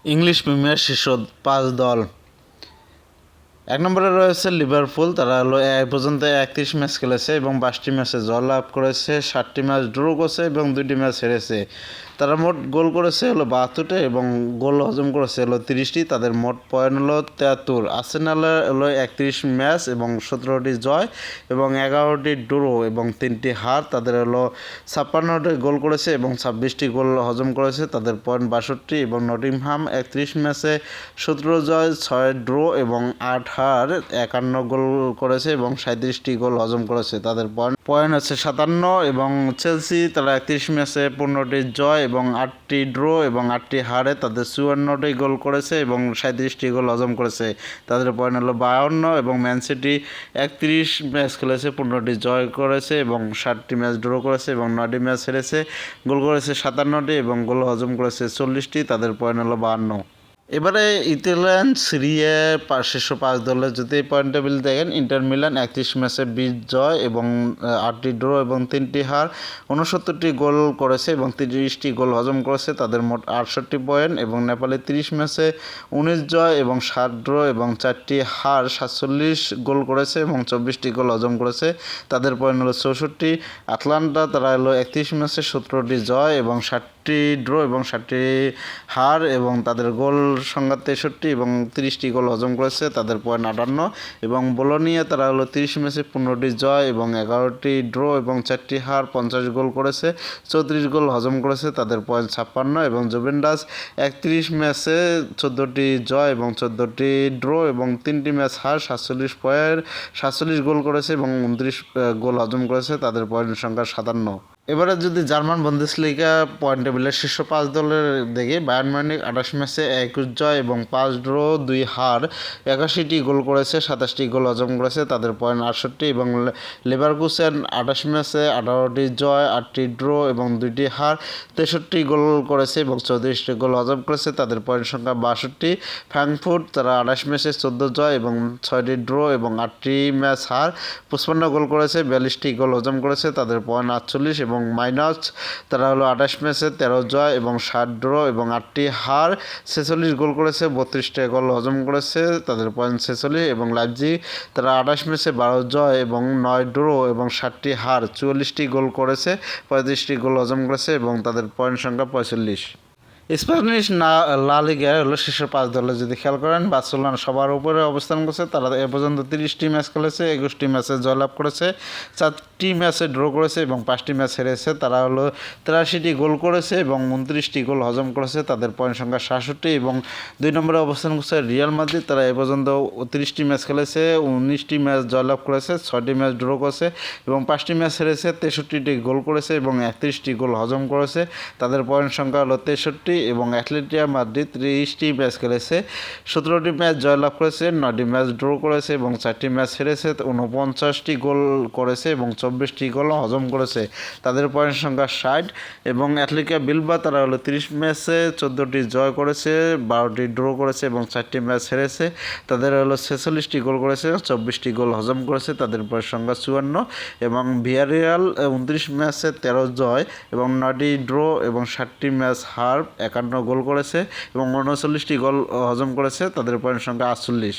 English premier শীর্ষ 5 দল। 1 নম্বরে রয়েছে লিভারপুল। তারা হলো এ পর্যন্ত 31 ম্যাচ খেলেছে এবং 22টি ম্যাচে জয়লাভ করেছে, 7টি ম্যাচ ড্র করেছে এবং 2টি ম্যাচ হেরেছে। তারা মোট গোল করেছে হলো 72টি এবং গোল হজম করেছে হলো 30টি। তাদের মোট পয়েন্ট হলো 73। আর্সেনালের হলো 31 ম্যাচ এবং 17টি জয় এবং 11টি ড্র এবং 3টি হার। তাদের হলো 56টি গোল করেছে এবং 26টি গোল হজম করেছে। তাদের পয়েন্ট 62 এবং নটিংহাম 31 ম্যাচে 17 জয়, 6 ড্র এবং 8 হার, 51 গোল করেছে এবং 37টি গোল হজম করেছে। তাদের পয়েন্ট হচ্ছে 57 এবং চেলসি তারা 31 ম্যাচে 15টি জয় এবং 8টি ড্র এবং 8টি হারে তাদের 54টি গোল করেছে এবং 37টি গোল হজম করেছে। তাদের পয়েন্ট হলো 52 এবং ম্যান সিটি 31 ম্যাচ খেলেছে, 15টি জয় করেছে এবং 7টি ম্যাচ ড্র করেছে এবং 9টি ম্যাচ হেরেছে। গোল করেছে 57টি এবং গোল হজম করেছে 40টি। তাদের পয়েন্ট হলো 52। এবারে ইতালিয়ান সিরিয়া শীর্ষ 5 দলের যদি পয়েন্ট টেবিল দেখেন, ইন্টার মিলান 31 ম্যাচে 20 জয় এবং 8টি ড্র এবং 3টি হার, 69টি গোল করেছে এবং 30টি গোল হজম করেছে। তাদের মোট 68 পয়েন্ট এবং নেপালে 30 ম্যাচে 19 জয় এবং 7 ড্র এবং 4টি হার, 47 গোল করেছে এবং 24টি গোল হজম করেছে। তাদের পয়েন্ট হলো 64। আটলান্টা তারা হলো 31 ম্যাচে 17টি জয় এবং 7টি ড্র এবং 7টি হার এবং তাদের গোল সংখ্যা 63 এবং 30টি গোল হজম করেছে। তাদের পয়েন্ট 58 এবং বোলোনিয়া তারা হলো 30 ম্যাচে 15টি জয় এবং 11টি ড্র এবং 4টি হার, 50 গোল করেছে, 34 গোল হজম করেছে। তাদের পয়েন্ট 56 এবং জুভেন্টাস 31 ম্যাচে 14টি জয় এবং 14টি ড্র এবং 3টি ম্যাচ হার, 47 গোল করেছে এবং 29 গোল হজম করেছে। তাদের পয়েন্ট সংখ্যা 57। এবারে যদি জার্মান বুন্দেসলিগা পয়েন্ট টেবিলের শীর্ষ 5 দলের দেখি, বায়ার্ন মিউনিখ 28 ম্যাচে 21 জয় এবং 5 ড্র 2 হার, 81টি গোল করেছে, 27টি গোল হজম করেছে। তাদের পয়েন্ট 68 এবং লেভারকুসেন 28 ম্যাচে 18টি জয়, 8টি ড্র এবং 2টি হার, 63টি গোল করেছে এবং 34টি গোল হজম করেছে। তাদের পয়েন্ট সংখ্যা 62। ফ্রাঙ্কফুর্ট তারা 28 ম্যাচে 14 জয় এবং 6টি ড্র এবং 8টি ম্যাচ হার, 55 গোল করেছে, 42টি গোল হজম করেছে। তাদের পয়েন্ট 48 এবং মাইনাস তারা হলো 28 ম্যাচে 13 জয় এবং 7 ড্র এবং 8টি হার, 46 গোল করেছে, 32টি গোল হজম করেছে। তাদের পয়েন্ট 46 এবং লাইপজিগ তারা 28 ম্যাচে 12 জয় এবং 9 ড্র এবং 7টি হার, 44টি গোল করেছে, 35টি গোল হজম করেছে এবং তাদের পয়েন্ট সংখ্যা 45। স্প্যানিশ লা লিগা হলো শীর্ষ 5 দলে যদি খেয়াল করেন, বার্সেলোনা সবার উপরে অবস্থান করছে। তারা এ পর্যন্ত 30টি ম্যাচ খেলেছে, 21টি ম্যাচে জয়লাভ করেছে, 4টি ম্যাচে ড্র করেছে এবং 5টি ম্যাচ হেরেছে। তারা হলো 83টি গোল করেছে এবং 29টি গোল হজম করেছে। তাদের পয়েন্ট সংখ্যা 67 এবং 2 নম্বরে অবস্থান করছে রিয়াল মাদ্রিদ। তারা এ পর্যন্ত 30টি ম্যাচ খেলেছে, 19টি ম্যাচ জয়লাভ করেছে, 6টি ম্যাচ ড্র করেছে এবং 5টি ম্যাচ হেরেছে, 63টি গোল করেছে এবং 31টি গোল হজম করেছে। তাদের পয়েন্ট সংখ্যা হলো 63 এবং অ্যাটলেটিকো মাদ্রিদ 30টি ম্যাচ খেলেছে, 17টি ম্যাচ জয়লাভ করেছে, 9টি ম্যাচ ড্র করেছে এবং 4টি ম্যাচ হেরেছে, 49টি গোল করেছে এবং 24টি গোল হজম করেছে। তাদের পয়েন্ট সংখ্যা 60 এবং অ্যাটলেটিকো বিলবাও তারা হলো 30 ম্যাচে 14টি জয় করেছে, 12টি ড্র করেছে এবং 4টি ম্যাচ হেরেছে। তাদের হলো 46টি গোল করেছে, 24টি গোল হজম করেছে। তাদের পয়েন্ট সংখ্যা 54 এবং ভিয়ারিয়াল 29 ম্যাচে 13 জয় এবং 9টি ড্র এবং 7টি ম্যাচ হার, 51 গোল করেছে এবং 39টি গোল হজম করেছে। তাদের পয়েন্ট সংখ্যা 48।